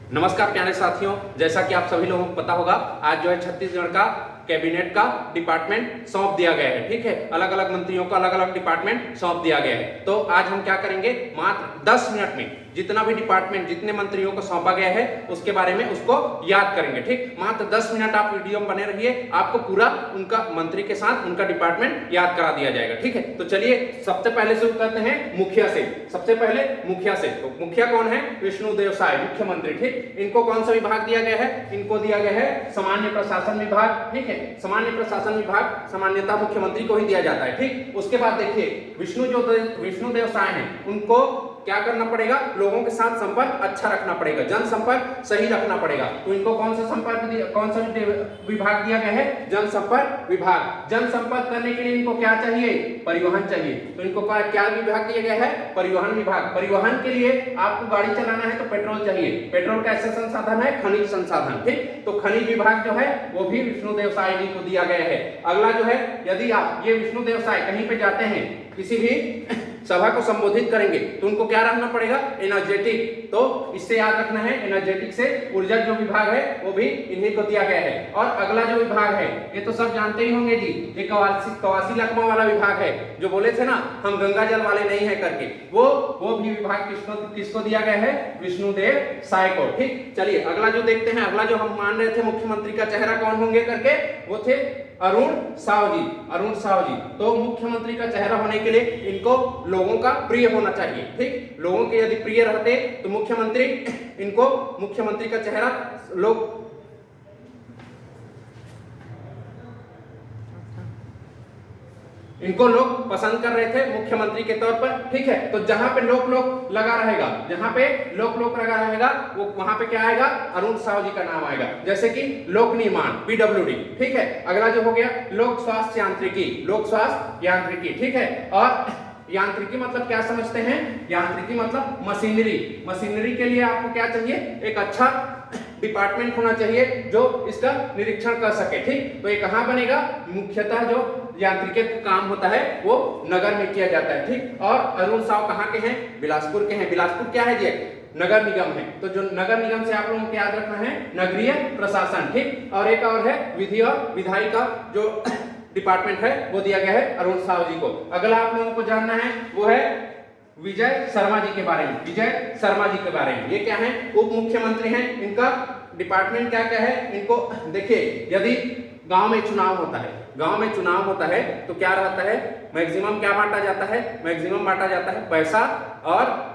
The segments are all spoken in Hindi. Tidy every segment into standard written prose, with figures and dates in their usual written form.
नमस्कार प्यारे साथियों, जैसा कि आप सभी लोगों को पता होगा, आज जो है छत्तीसगढ़ का कैबिनेट का डिपार्टमेंट सौंप दिया गया है। ठीक है, अलग अलग मंत्रियों को अलग अलग डिपार्टमेंट सौंप दिया गया है। तो आज हम क्या करेंगे, मात्र 10 मिनट में जितना भी डिपार्टमेंट, जितने मंत्रियों को सौंपा गया है उसके बारे में उसको याद करेंगे। ठीक, मात्र 10 मिनट आप वीडियो में बने रहिए, आपको पूरा उनका मंत्री के साथ उनका डिपार्टमेंट याद करा दिया जाएगा। ठीक है, तो चलिए सबसे पहले शुरू करते हैं मुखिया से। सबसे पहले मुखिया से, तो मुखिया कौन है? विष्णुदेव साय, मुख्यमंत्री। ठीक, इनको कौन सा विभाग दिया गया है? इनको दिया गया है सामान्य प्रशासन विभाग। ठीक है, सामान्य प्रशासन विभाग सामान्यतः मुख्यमंत्री को ही दिया जाता है। ठीक, उसके बाद देखिए विष्णुदेव साय हैं, उनको क्या करना पड़ेगा? लोगों के साथ संपर्क अच्छा रखना पड़ेगा, जनसंपर्क सही रखना पड़ेगा। तो इनको कौन सा विभाग दिया गया है? जनसंपर्क विभाग। जनसंपर्क करने के लिए इनको क्या चाहिए? परिवहन चाहिए। तो इनको क्या विभाग दिया गया है? परिवहन विभाग। परिवहन के लिए आपको गाड़ी चलाना है तो पेट्रोल चाहिए। पेट्रोल कैसा संसाधन है? खनिज संसाधन। ठीक, तो खनिज विभाग जो है वो भी विष्णुदेव साय जी को दिया गया है। अगला जो है, यदि आप ये विष्णुदेव साय कहीं पे जाते हैं, किसी भी सभा को संबोधित करेंगे तो उनको क्या रखना पड़ेगा? एनर्जेटिक। तो इससे याद रखना है, एनर्जेटिक से ऊर्जा जो विभाग है वो भी इन्हीं को दिया गया है। और अगला जो विभाग है ये तो सब जानते ही होंगे जी, ये कवासी लखमा वाला विभाग है, जो बोले थे ना हम गंगा जल वाले नहीं है करके, वो भी विभाग किसको दिया गया है? विष्णुदेव साय को। ठीक, चलिए अगला जो देखते हैं, अगला जो हम मान रहे थे मुख्यमंत्री का चेहरा कौन होंगे करके, वो थे अरुण साव जी। अरुण साव जी, तो मुख्यमंत्री का चेहरा होने के लिए इनको लोगों का प्रिय होना चाहिए। ठीक, लोगों के यदि प्रिय रहते तो मुख्यमंत्री का चेहरा इनको लोग पसंद कर रहे थे मुख्यमंत्री के तौर पर। ठीक है, तो जहां पे लोक लगा रहेगा, जहां पे लोक लगा रहेगा, वो वहां पे क्या आएगा? अरुण साव जी का नाम आएगा। जैसे कि लोक निर्माण, पीडब्ल्यूडी। ठीक है, अगला जो हो गया लोक स्वास्थ्य यांत्रिकी, लोक स्वास्थ्य यांत्रिकी। ठीक है, और यांत्रिकी मतलब क्या समझते हैं? यांत्रिकी मतलब मशीनरी। मशीनरी के लिए आपको क्या चाहिए? एक अच्छा डिपार्टमेंट होना चाहिए जो इसका निरीक्षण कर सके। ठीक, तो ये कहां बनेगा? मुख्यतः जो यांत्रिकी का काम होता है वो नगर में किया जाता है। ठीक, और अरुण साव कहां के हैं? बिलासपुर के हैं। बिलासपुर क्या है जी? नगर निगम है। तो जो नगर निगम से आप लोगों को याद रखना है नगरीय प्रशासन। ठीक, और एक और है विधि और विधायी का जो डिपार्टमेंट है वो दिया गया है अरुण साव जी को। अगला आप लोगों को जानना है वो है विजय शर्मा जी के बारे में। विजय शर्मा जी के बारे में, ये क्या है? उप मुख्यमंत्री हैं। इनका डिपार्टमेंट क्या क्या है? इनको देखिए, यदि गांव में चुनाव होता है तो क्या रहता है? मैक्सिमम क्या बांटा जाता है? मैक्सिमम बांटा जाता है पैसा, और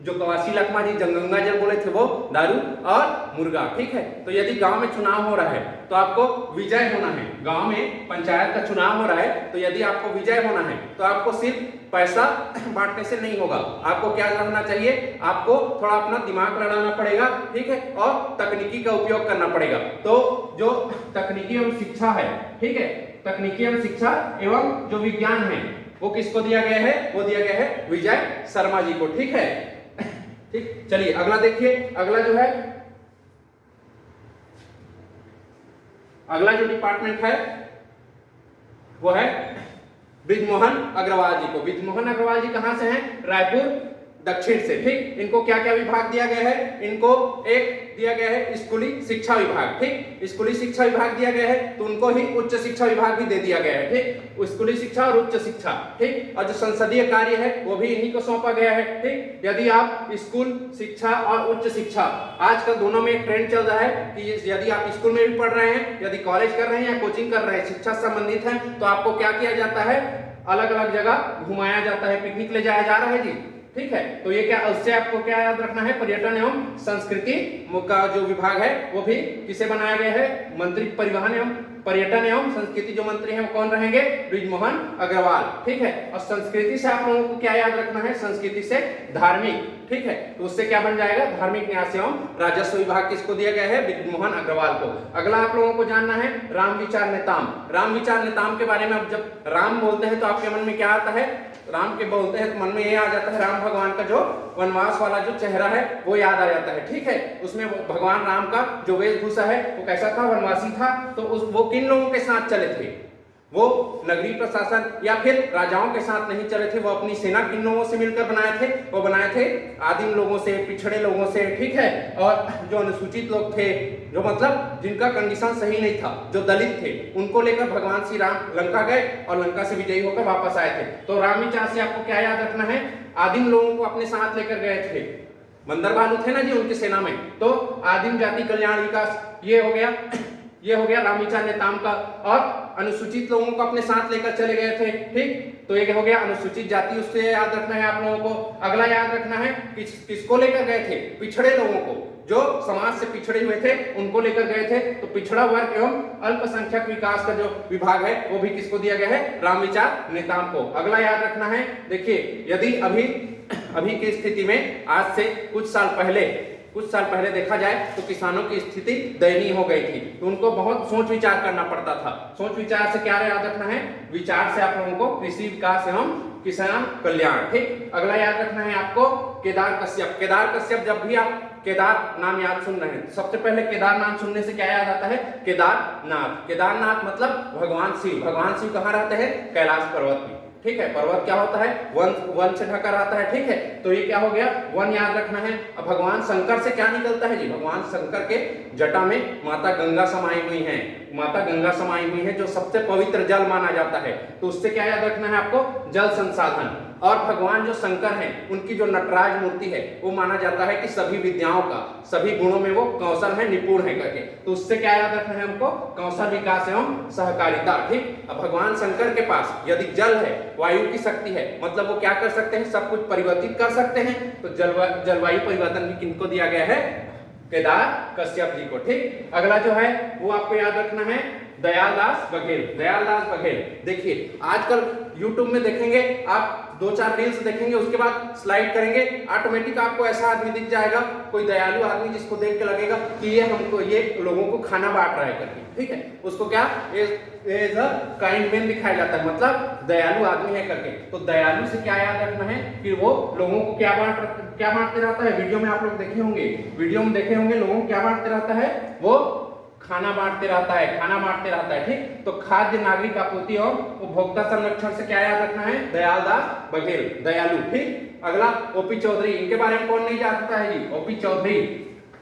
जो कवासी लखमा जी गंगा जल बोले थे वो दारू और मुर्गा। ठीक है, तो यदि गांव में चुनाव हो रहा है तो आपको विजय होना है। गांव में पंचायत का चुनाव हो रहा है तो यदि आपको विजय होना है तो आपको सिर्फ पैसा बांटने से नहीं होगा, आपको क्या करना चाहिए? आपको थोड़ा अपना दिमाग लड़ाना पड़ेगा। ठीक है, और तकनीकी का उपयोग करना पड़ेगा। तो जो तकनीकी एवं शिक्षा है, ठीक है, तकनीकी एवं शिक्षा एवं जो विज्ञान है वो किसको दिया गया है? वो दिया गया है विजय शर्मा जी को। ठीक है, ठीक, चलिए अगला देखिए। अगला जो है, अगला जो डिपार्टमेंट है वो है बृजमोहन अग्रवाल जी को। बृजमोहन अग्रवाल जी कहां से हैं? रायपुर दक्षिण से। ठीक, इनको क्या क्या विभाग दिया गया है? इनको एक दिया गया है स्कूली शिक्षा विभाग। ठीक, स्कूली शिक्षा विभाग दिया गया है, तो उनको ही उच्च शिक्षा विभाग भी दे दिया गया है। ठीक, स्कूली शिक्षा और उच्च शिक्षा। ठीक, और जो संसदीय कार्य है वो भी इन्हीं को सौंपा गया है। ठीक, यदि आप स्कूल शिक्षा और उच्च शिक्षा, आजकल दोनों में एक ट्रेंड चल रहा है कि यदि आप स्कूल में भी पढ़ रहे हैं, यदि कॉलेज कर रहे हैं या कोचिंग कर रहे हैं, शिक्षा संबंधित है, तो आपको क्या किया जाता है? अलग अलग जगह घुमाया जाता है, पिकनिक ले जाया जा रहा है जी। ठीक है, तो ये क्या, उससे आपको क्या याद रखना है? पर्यटन एवं संस्कृति का जो विभाग है वो भी किसे बनाया गया है? मंत्री परिवहन एवं पर्यटन एवं संस्कृति जो मंत्री हैं वो कौन रहेंगे? बृजमोहन अग्रवाल। ठीक है, और संस्कृति से आप लोगों को क्या याद रखना है? संस्कृति से धार्मिक। ठीक है, तो उससे क्या बन जाएगा? धार्मिक न्यास एवं राजस्व विभाग किसको दिया गया है? बृजमोहन अग्रवाल को। अगला आप लोगों को जानना है राम विचार नेताम। राम विचार नेताम के बारे में, अब जब राम बोलते हैं तो आपके मन में क्या आता है? राम के बोलते हैं तो मन में ये आ जाता है राम भगवान का जो वनवास वाला जो चेहरा है वो याद आ जाता है। ठीक है, उसमें भगवान राम का जो वेशभूषा है वो कैसा था? वनवासी था। तो वो किन लोगों के साथ चले थे? वो नगरीय प्रशासन या फिर राजाओं के साथ नहीं चले थे, वो अपनी सेना किन लोगों से मिलकर बनाए थे, वो बनाए थे आदिम लोगों से, पिछड़े लोगों से, ठीक है। और जो अनुसूचित लोग थे, जो मतलब जिनका कंडीशन सही नहीं था, जो दलित थे, उनको लेकर भगवान श्री राम लंका गए और लंका से विजयी होकर वापस आए थे। तो राम विचार से आपको क्या याद रखना है, आदिम लोगों को अपने साथ लेकर गए थे। बंदर भालू थे ना जी उनकी सेना में, तो आदिम जाति कल्याण विकास ये हो गया रामविचार नेताम का। और अनुसूचित लोगों को अपने साथ लेकर चले गए थे, ठीक। तो ये हो गया अनुसूचित जाति, उससे याद रखना है आप लोगों को। अगला याद रखना है किसको लेकर गए थे, पिछड़े लोगों को, जो समाज से पिछड़े हुए थे उनको लेकर गए थे। तो पिछड़ा वर्ग एवं अल्पसंख्यक विकास का जो विभाग है वो भी किसको दिया गया है, रामविचार नेताम को। अगला याद रखना है, देखिए यदि अभी की स्थिति में आज से कुछ साल पहले देखा जाए तो किसानों की स्थिति दयनीय हो गई थी, तो उनको बहुत सोच विचार करना पड़ता था। सोच विचार से क्या याद रखना है, विचार से आप लोगों को कृषि विकास एवं किसान कल्याण, ठीक। अगला याद रखना है आपको केदार कश्यप। जब भी आप केदार नाम याद सुन रहे हैं, सबसे पहले केदार नाम सुनने से क्या याद आता है, केदारनाथ मतलब भगवान शिव कहाँ रहते हैं, कैलाश पर्वत में, ठीक है। पर्वत क्या होता है, वन से ढका रहता है, ठीक है। तो ये क्या हो गया, वन याद रखना है। अब भगवान शंकर से क्या निकलता है जी, भगवान शंकर के जटा में माता गंगा समाई हुई है, जो सबसे पवित्र जल माना जाता है। तो उससे क्या याद रखना है आपको, जल संसाधन। और भगवान जो शंकर हैं, उनकी जो नटराज मूर्ति है वो माना जाता है कि सभी विद्याओं का, सभी गुणों में वो कौशल है, निपुण है करके। तो उससे क्या याद रखना है हमको, कौशल विकास एवं सहकारिता, ठीक। अब भगवान शंकर के पास यदि जल है, वायु की शक्ति है, मतलब वो क्या कर सकते हैं, सब कुछ परिवर्तित कर सकते हैं। तो जलवायु परिवर्तन भी किनको दिया गया है, केदार कश्यप जी को, ठीक। अगला जो है वो आपको याद रखना है दयालदास बघेल। देखिए आजकल YouTube में देखेंगे आप, 2-4 रील्स देखेंगे, उसके बाद स्लाइड करेंगे, ऑटोमेटिक आपको ऐसा आदमी दिख जाएगा, कोई दयालु आदमी जिसको देख के लगेगा कि ये लोगों को खाना बांट रहा है करके, ठीक है। उसको क्या एज अ काइंड मैन दिखाया जाता है, मतलब दयालु आदमी है करके। तो दयालु से क्या याद रखना है कि वो लोगों को क्या बांटते रहता है। वीडियो में आप लोग देखे होंगे लोगों को क्या बांटते रहता है, वो खाना बांटते रहता है, ठीक। तो खाद्य नागरिक आपूर्ति और उपभोक्ता संरक्षण से क्या याद रखना है, दयालदास बघेल, दयालु, ठीक। अगला ओपी चौधरी, इनके बारे में कौन नहीं जानता है जी,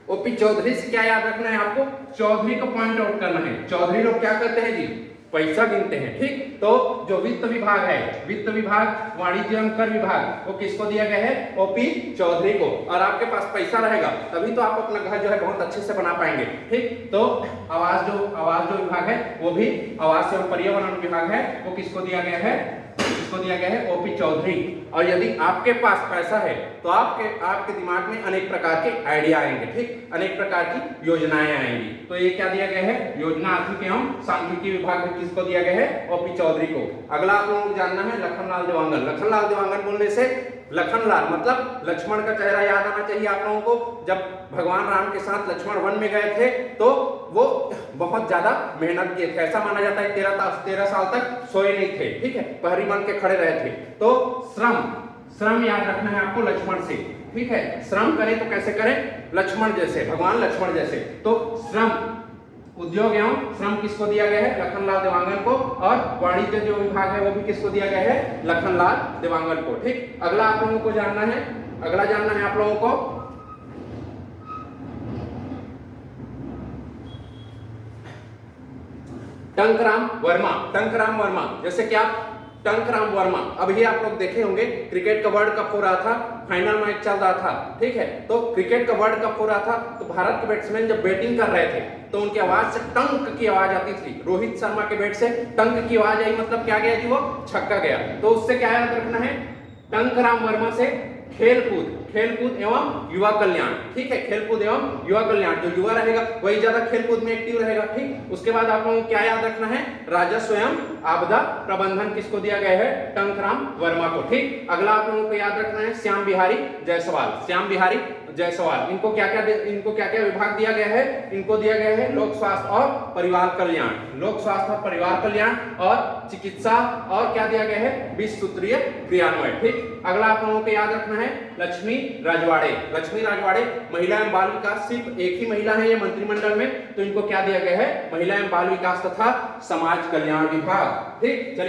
ओपी चौधरी से क्या याद रखना है आपको, चौधरी को पॉइंट आउट करना है। चौधरी लोग क्या करते हैं जी, पैसा गिनते हैं, ठीक। तो जो वित्त विभाग, वाणिज्य एवं कर विभाग, वो किसको दिया गया है, ओपी चौधरी को। और आपके पास पैसा रहेगा तभी तो आप अपना घर जो है बहुत अच्छे से बना पाएंगे, ठीक। तो आवास जो विभाग है वो भी आवास एवं पर्यावरण विभाग है, वो किसको दिया गया है, ओपी चौधरी। और यदि आपके पास पैसा है तो आपके दिमाग में अनेक प्रकार के आइडिया आएंगे, ठीक, अनेक प्रकार की योजनाएं आएंगी। तो ये क्या दिया गया है, योजना आर्थिक एवं सांख्यिकी विभाग में किसको दिया गया है, ओपी चौधरी को। अगला आप लोगों को जानना है लखनलाल देवांगन बोलने से लखनलाल मतलब लक्ष्मण का चेहरा याद आना चाहिए आप लोगों को। जब भगवान राम के साथ लक्ष्मण वन में गए थे तो वो बहुत ज्यादा मेहनत किए थे, ऐसा माना जाता है 13 साल तक सोए नहीं थे, ठीक है, पहरी बन के खड़े रहे थे। तो श्रम याद रखना है आपको लक्ष्मण से, ठीक है। श्रम करें तो कैसे करें, भगवान लक्ष्मण जैसे। तो श्रम, उद्योग एवं श्रम किसको दिया गया है, लखनलाल देवांगन को। और वाणिज्य जो विभाग है वो भी किसको दिया गया है, लखनलाल देवांगन को, ठीक। अगला आप लोगों को जानना है आप लोगों को टंकराम वर्मा। जैसे कि आप टंकराम वर्मा, अभी आप लोग देखे होंगे क्रिकेट का वर्ल्ड कप हो रहा था, फाइनल मैच चल रहा था, ठीक है। तो क्रिकेट का वर्ल्ड कप हो रहा था, तो भारत के बैट्समैन जब बैटिंग कर रहे थे तो उनकी आवाज से टंक की आवाज आती थी। रोहित शर्मा के बैट से टंक की आवाज आई, मतलब क्या गया जी, वो छक्का गया। तो उससे क्या याद रखना है, टंकराम वर्मा से खेलकूद एवं युवा कल्याण, ठीक है, खेलकूद एवं युवा कल्याण। जो युवा रहेगा वही ज्यादा खेलकूद में एक्टिव रहेगा, ठीक। उसके बाद आप लोगों को क्या याद रखना है, राजस्व एवं आपदा प्रबंधन किसको दिया गया है, टंकराम वर्मा को, ठीक। अगला आप लोगों को याद रखना है श्याम बिहारी जायसवाल। इनको क्या क्या विभाग दिया गया है, इनको दिया गया है लोक स्वास्थ्य और परिवार कल्याण और चिकित्सा, और क्या दिया गया है, 20 सूत्रीय क्रियान्वयन, ठीक। अगला आप लोगों को याद रखना है लक्ष्मी राजवाड़े। लक्ष्मी राजवाड़े महिला एवं बाल विकास, सिर्फ एक ही महिला है ये मंत्रिमंडल में, तो इनको क्या दिया गया है, महिला एवं बाल विकास तथा समाज कल्याण विभाग। ठीक, चलिए